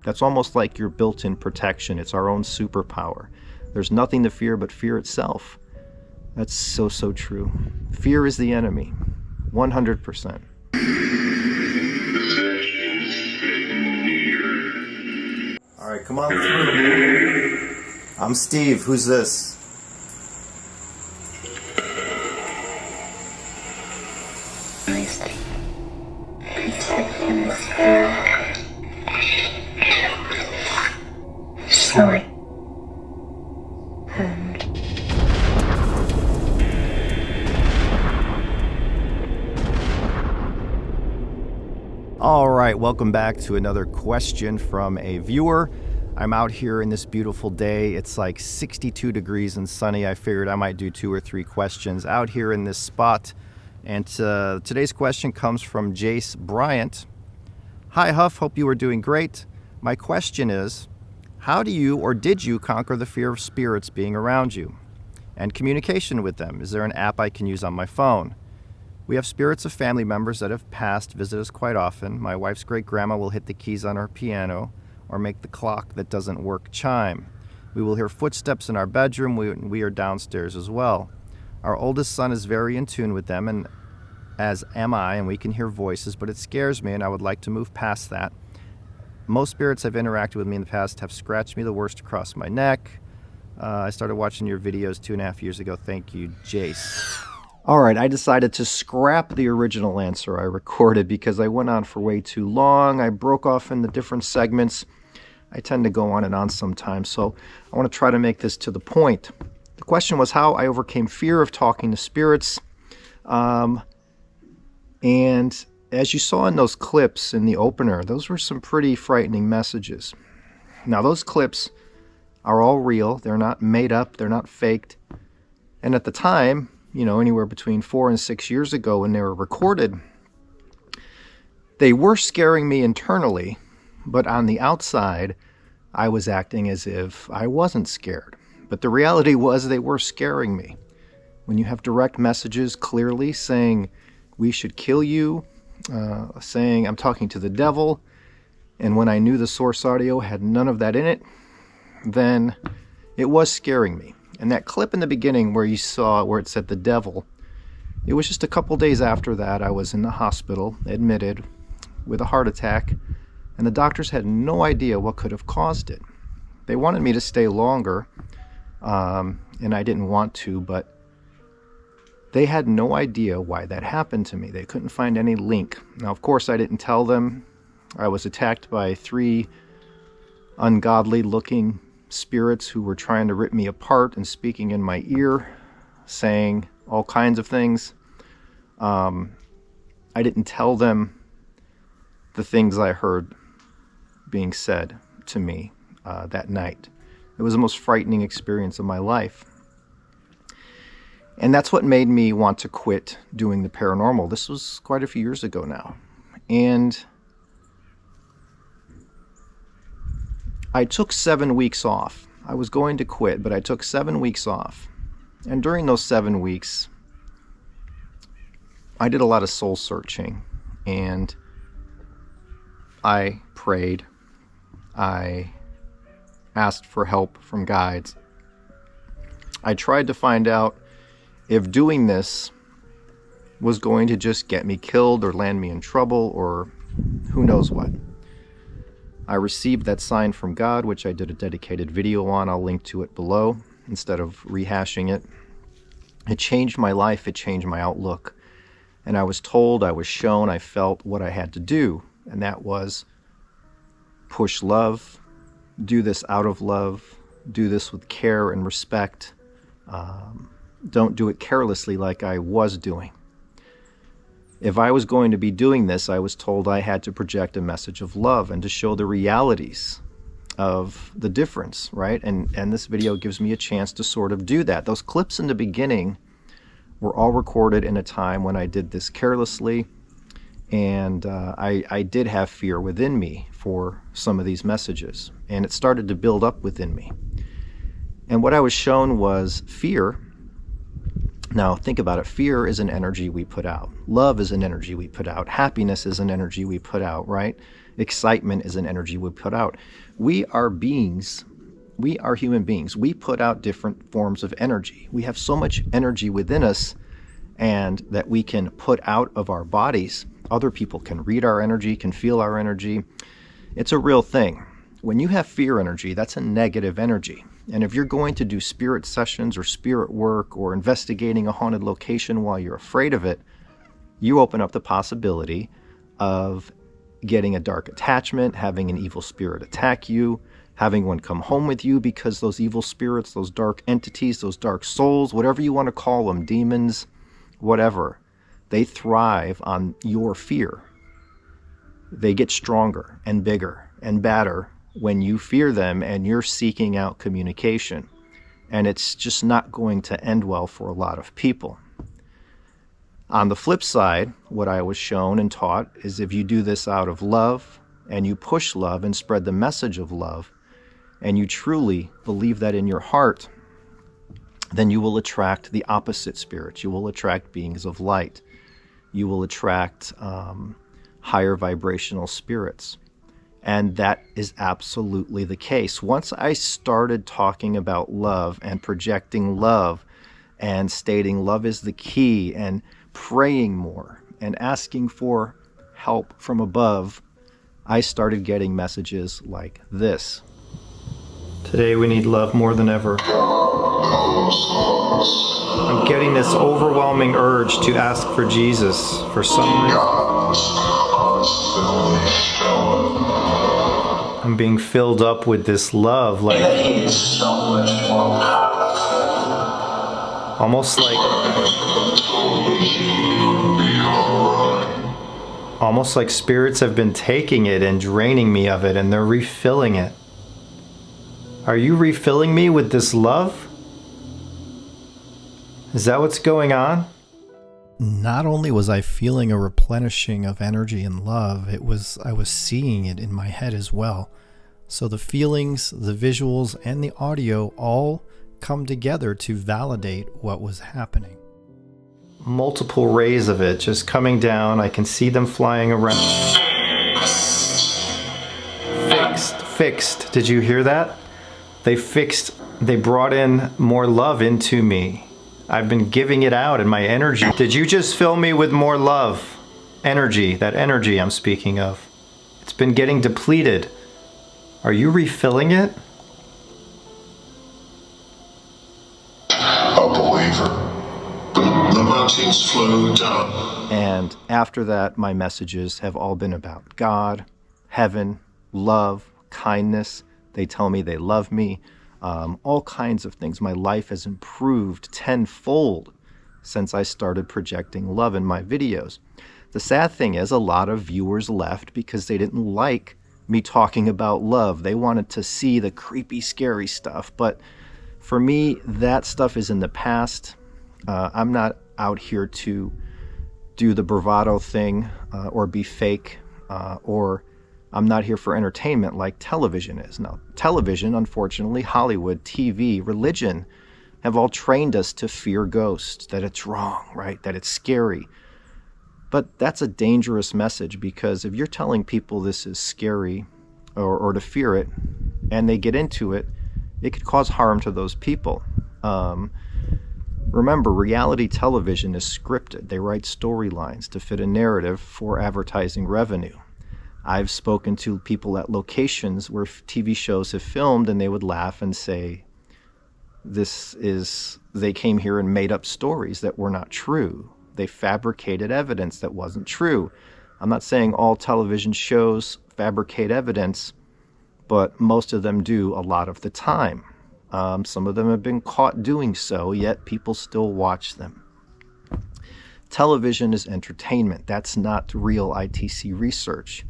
That's almost like your built-in protection. It's our own superpower. There's nothing to fear but fear itself. That's so, so true. Fear is the enemy, 100%. All right, come on through. I'm Steve. Who's this? Slowly. All right, welcome back to another question from a viewer. I'm out here in this beautiful day. It's like 62 degrees and sunny. I figured I might do 2 or 3 questions out here in this spot. And today's question comes from Jace Bryant. Hi, Huff. Hope you are doing great. My question is, how do you or did you conquer the fear of spirits being around you and communication with them? Is there an app I can use on my phone? We have spirits of family members that have passed visit us quite often. My wife's great-grandma will hit the keys on her piano or make the clock that doesn't work chime. We will hear footsteps in our bedroom. We are downstairs as well. Our oldest son is very in tune with them, and as am I, and we can hear voices, but it scares me, and I would like to move past that. Most spirits I've interacted with me in the past have scratched me the worst across my neck. I started watching your videos 2.5 years ago. Thank you, Jace. All right, I decided to scrap the original answer I recorded because I went on for way too long. I broke off into different segments. I tend to go on and on sometimes, so I want to try to make this to the point. The question was how I overcame fear of talking to spirits. And as you saw in those clips in the opener, those were some pretty frightening messages. Now, those clips are all real. They're not made up. They're not faked. And at the time, you know, anywhere between 4 and 6 years ago when they were recorded, they were scaring me internally, but on the outside, I was acting as if I wasn't scared. But the reality was they were scaring me. When you have direct messages clearly saying, we should kill you, saying I'm talking to the devil, and when I knew the source audio had none of that in it, then it was scaring me. And that clip in the beginning where you saw where it said the devil, it was just a couple days after that I was in the hospital, admitted with a heart attack, and the doctors had no idea what could have caused it. They wanted me to stay longer, and I didn't want to, but they had no idea why that happened to me. They couldn't find any link. Now, of course, I didn't tell them. I was attacked by 3 ungodly-looking spirits who were trying to rip me apart and speaking in my ear, saying all kinds of things. I didn't tell them the things I heard being said to me that night. It was the most frightening experience of my life. And that's what made me want to quit doing the paranormal. This was quite a few years ago now. And I took 7 weeks off. I was going to quit, but I took 7 weeks off. And during those 7 weeks, I did a lot of soul searching. And I prayed. I asked for help from guides. I tried to find out if doing this was going to just get me killed or land me in trouble or who knows what. I received that sign from God, which I did a dedicated video on. I'll link to it below instead of rehashing it. It changed my life. It changed my outlook. And I was told, I was shown, I felt what I had to do. And that was push love, do this out of love, do this with care and respect. Don't do it carelessly like I was doing. If I was going to be doing this, I was told I had to project a message of love and to show the realities of the difference, right? And this video gives me a chance to sort of do that. Those clips in the beginning were all recorded in a time when I did this carelessly, and I did have fear within me for some of these messages, and it started to build up within me. And what I was shown was fear Now, think about it. Fear is an energy we put out. Love is an energy we put out. Happiness is an energy we put out, right? Excitement is an energy we put out. We are beings. We are human beings. We put out different forms of energy. We have so much energy within us, and that we can put out of our bodies. Other people can read our energy, can feel our energy. It's a real thing. When you have fear energy, that's a negative energy. And if you're going to do spirit sessions or spirit work or investigating a haunted location while you're afraid of it, you open up the possibility of getting a dark attachment, having an evil spirit attack you, having one come home with you, because those evil spirits, those dark entities, those dark souls, whatever you want to call them, demons, whatever, they thrive on your fear. They get stronger and bigger and badder when you fear them and you're seeking out communication. And it's just not going to end well for a lot of people. On the flip side, what I was shown and taught is if you do this out of love and you push love and spread the message of love, and you truly believe that in your heart, then you will attract the opposite spirits. You will attract beings of light. You will attract higher vibrational spirits. And that is absolutely the case. Once I started talking about love and projecting love and stating love is the key and praying more and asking for help from above, I started getting messages like this. Today we need love more than ever. I'm getting this overwhelming urge to ask for Jesus for some reason. I'm being filled up with this love, like almost like spirits have been taking it and draining me of it, and they're refilling it. Are you refilling me with this love? Is that what's going on? Not only was I feeling a replenishing of energy and love, I was seeing it in my head as well. So the feelings, the visuals, and the audio all come together to validate what was happening. Multiple rays of it just coming down. I can see them flying around. Fixed. Did you hear that? They brought in more love into me. I've been giving it out in my energy. Did you just fill me with more love? Energy, that energy I'm speaking of. It's been getting depleted. Are you refilling it? A believer. The mountains flow down. And after that, my messages have all been about God, heaven, love, kindness. They tell me they love me. All kinds of things. My life has improved tenfold since I started projecting love in my videos. The sad thing is a lot of viewers left because they didn't like me talking about love. They wanted to see the creepy, scary stuff. But for me, that stuff is in the past. I'm not out here to do the bravado thing or be fake or I'm not here for entertainment like television is. Now, television, unfortunately, Hollywood, TV, religion have all trained us to fear ghosts, that it's wrong, right? That it's scary. But that's a dangerous message because if you're telling people this is scary or to fear it and they get into it, it could cause harm to those people. Remember, reality television is scripted. They write storylines to fit a narrative for advertising revenue. I've spoken to people at locations where TV shows have filmed and they would laugh and say, they came here and made up stories that were not true. They fabricated evidence that wasn't true. I'm not saying all television shows fabricate evidence, but most of them do a lot of the time. Some of them have been caught doing so, yet people still watch them. Television is entertainment. That's not real ITC research.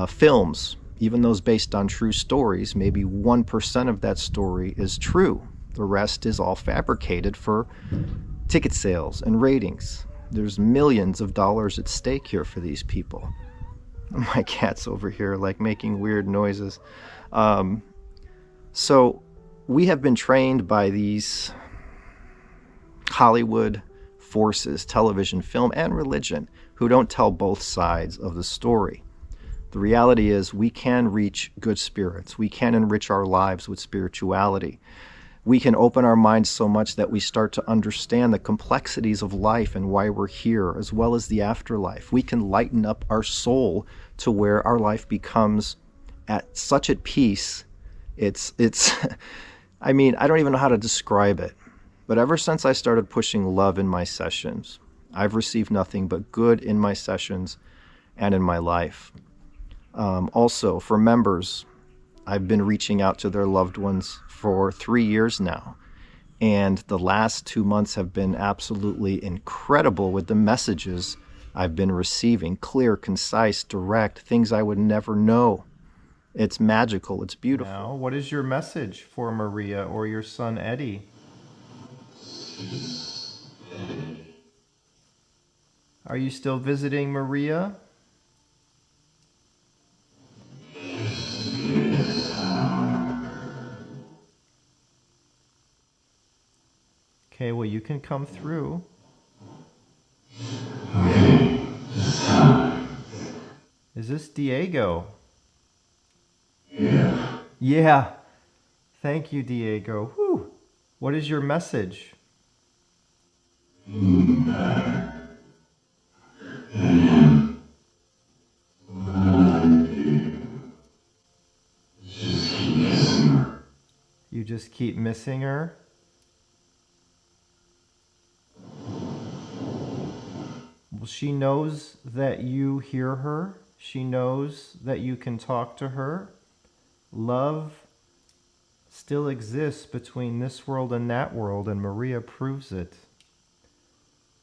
Films, even those based on true stories, maybe 1% of that story is true. The rest is all fabricated for ticket sales and ratings. There's millions of dollars at stake here for these people. My cat's over here like making weird noises. So we have been trained by these Hollywood forces, television, film, and religion, who don't tell both sides of the story. The reality is we can reach good spirits. We can enrich our lives with spirituality. We can open our minds so much that we start to understand the complexities of life and why we're here, as well as the afterlife. We can lighten up our soul to where our life becomes at such at peace. It's I mean, I don't even know how to describe it. But ever since I started pushing love in my sessions, I've received nothing but good in my sessions and in my life. Also, for members, I've been reaching out to their loved ones for 3 years now. And the last 2 months have been absolutely incredible with the messages I've been receiving. Clear, concise, direct, things I would never know. It's magical. It's beautiful. Now, what is your message for Maria or your son Eddie? Are you still visiting Maria? Okay, well, you can come through. Is this Diego? Yeah. Thank you, Diego. Whew. What is your message? You just keep missing her? Well, she knows that you hear her. She knows that you can talk to her. Love still exists between this world and that world, and Maria proves it.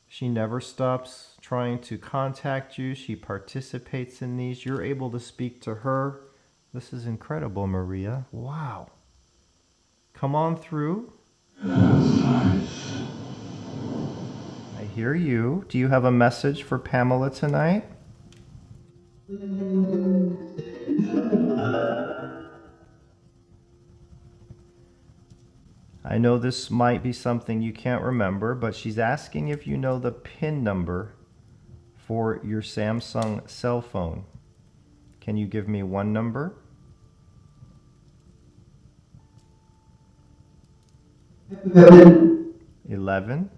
She never stops trying to contact you. She participates in these. You're able to speak to her. This is incredible, Maria. Wow. Come on through. I hear you. Do you have a message for Pamela tonight? I know this might be something you can't remember, but she's asking if you know the PIN number for your Samsung cell phone. Can you give me one number? 11.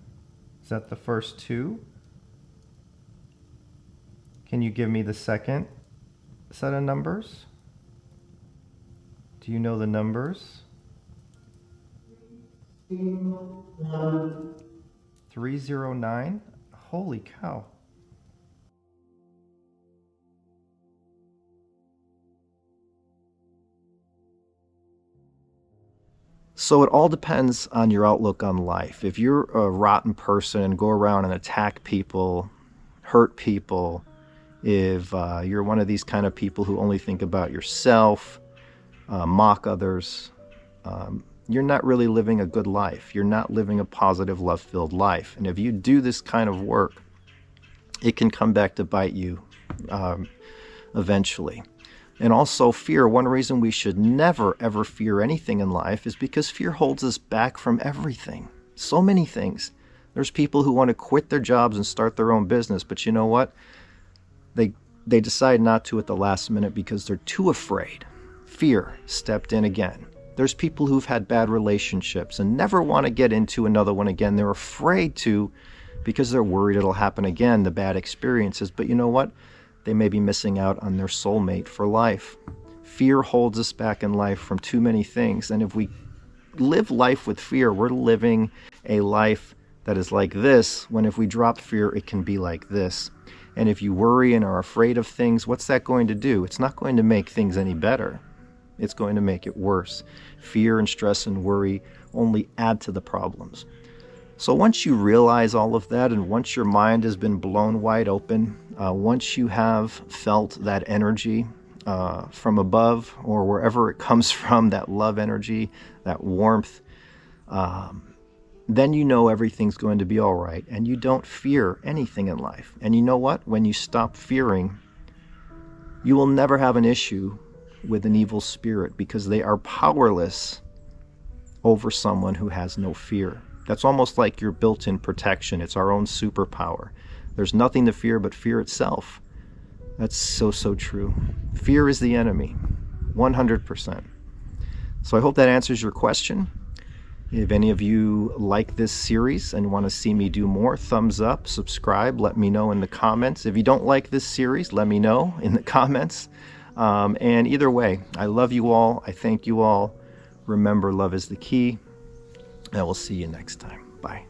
Is that the first two? Can you give me the second set of numbers? Do you know the numbers? 309? Holy cow. So it all depends on your outlook on life. If you're a rotten person and go around and attack people, hurt people, if you're one of these kind of people who only think about yourself, mock others, you're not really living a good life. You're not living a positive, love-filled life. And if you do this kind of work, it can come back to bite you eventually. And also fear. One reason we should never, ever fear anything in life is because fear holds us back from everything. So many things. There's people who want to quit their jobs and start their own business, but you know what? They decide not to at the last minute because they're too afraid. Fear stepped in again. There's people who've had bad relationships and never want to get into another one again. They're afraid to because they're worried it'll happen again, the bad experiences. But you know what? They may be missing out on their soulmate for life. Fear holds us back in life from too many things. And if we live life with fear, we're living a life that is like this, when if we drop fear, it can be like this. And if you worry and are afraid of things, what's that going to do? It's not going to make things any better. It's going to make it worse. Fear and stress and worry only add to the problems. So once you realize all of that, and once your mind has been blown wide open, once you have felt that energy from above or wherever it comes from, that love energy, that warmth, then you know everything's going to be all right, and you don't fear anything in life. And you know what? When you stop fearing, you will never have an issue with an evil spirit because they are powerless over someone who has no fear. That's almost like your built-in protection. It's our own superpower. There's nothing to fear but fear itself. That's so, so true. Fear is the enemy, 100%. So I hope that answers your question. If any of you like this series and want to see me do more, thumbs up, subscribe, let me know in the comments. If you don't like this series, let me know in the comments. And either way, I love you all. I thank you all. Remember, love is the key. And we'll see you next time. Bye.